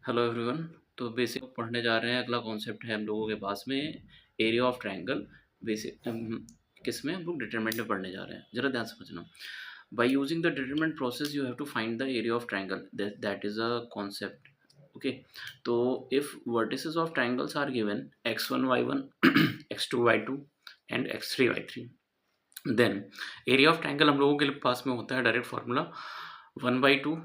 Hello everyone. तो basic पढ़ने जा रहे हैं। अगला कॉन्सेप्ट है हम लोगों के पास में एरिया ऑफ ट्रायंगल। बेसिक किस में हम लोग डिटरमिनेंट में पढ़ने जा रहे हैं, जरा ध्यान समझना। By using the determinant process you have to find the area of triangle, that is a concept. Okay, तो if vertices of triangles are given x1 y1 x2 y2 and x3 y3, then area of triangle हम लोगों के पास में होता है direct formula 1/2।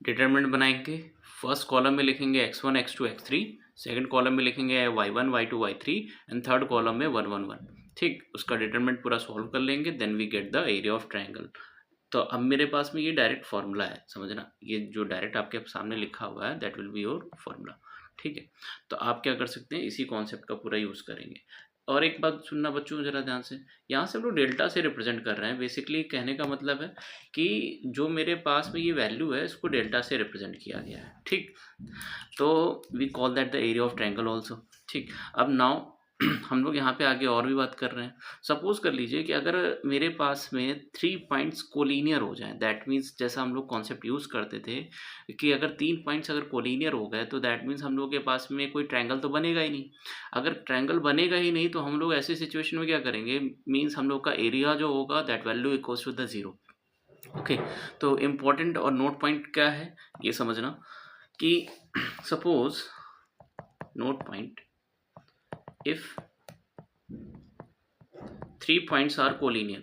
Determinant बनाएंगे, first column में लिखेंगे x1 x2 x3, second column में लिखेंगे y1 y2 y3 and third column में 1 1 1। ठीक, उसका डिटरमिनेंट पूरा सॉल्व कर लेंगे, then we get the area of triangle. तो अब मेरे पास में ये डायरेक्ट फार्मूला है, समझना, ये जो डायरेक्ट आपके सामने लिखा हुआ है that will be your formula. ठीक है, तो आप क्या कर सकते हैं, इसी कॉन्सेप्ट का पूरा यूज़ करेंगे। और एक बात सुनना बच्चों जरा ध्यान से, यहाँ से हम लोग डेल्टा से रिप्रेजेंट कर रहे हैं। बेसिकली कहने का मतलब है कि जो मेरे पास में ये वैल्यू है इसको डेल्टा से रिप्रेजेंट किया गया है। ठीक, तो we call that the area of triangle also. ठीक, अब नाउ हम लोग यहाँ पे आगे और भी बात कर रहे हैं। सपोज कर लीजिए कि अगर मेरे पास में 3 पॉइंट्स कोलिनियर हो जाएं, दैट मीन्स जैसा हम लोग कॉन्सेप्ट यूज़ करते थे कि अगर 3 पॉइंट्स अगर कोलिनियर हो गए तो दैट मीन्स हम लोग के पास में कोई ट्रायंगल तो बनेगा ही नहीं। अगर ट्रायंगल बनेगा ही नहीं तो हम लोग ऐसी सिचुएशन में क्या करेंगे, मीन्स हम लोग का एरिया जो होगा that value equals to the zero. Okay, तो इम्पॉर्टेंट और नोट पॉइंट क्या है ये समझना कि suppose note point, if 3 points are collinear,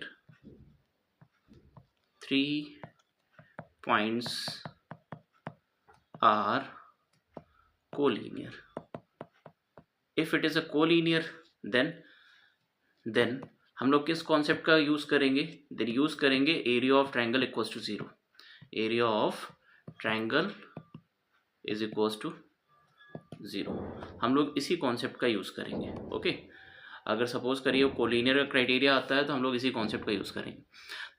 3 points are collinear, if it is a collinear then हम लोग किस कॉन्सेप्ट का यूज करेंगे, देन यूज करेंगे area of triangle equals to zero. Area of triangle is equals to zero, हम लोग इसी concept का यूज करेंगे। ओके, अगर सपोज करिए कोलिनियर का क्राइटेरिया आता है तो हम लोग इसी कॉन्सेप्ट का यूज़ करेंगे।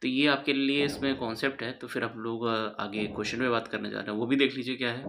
तो ये आपके लिए इसमें कॉन्सेप्ट है। तो फिर आप लोग आगे क्वेश्चन पे बात करने जा रहे हैं, वो भी देख लीजिए क्या है।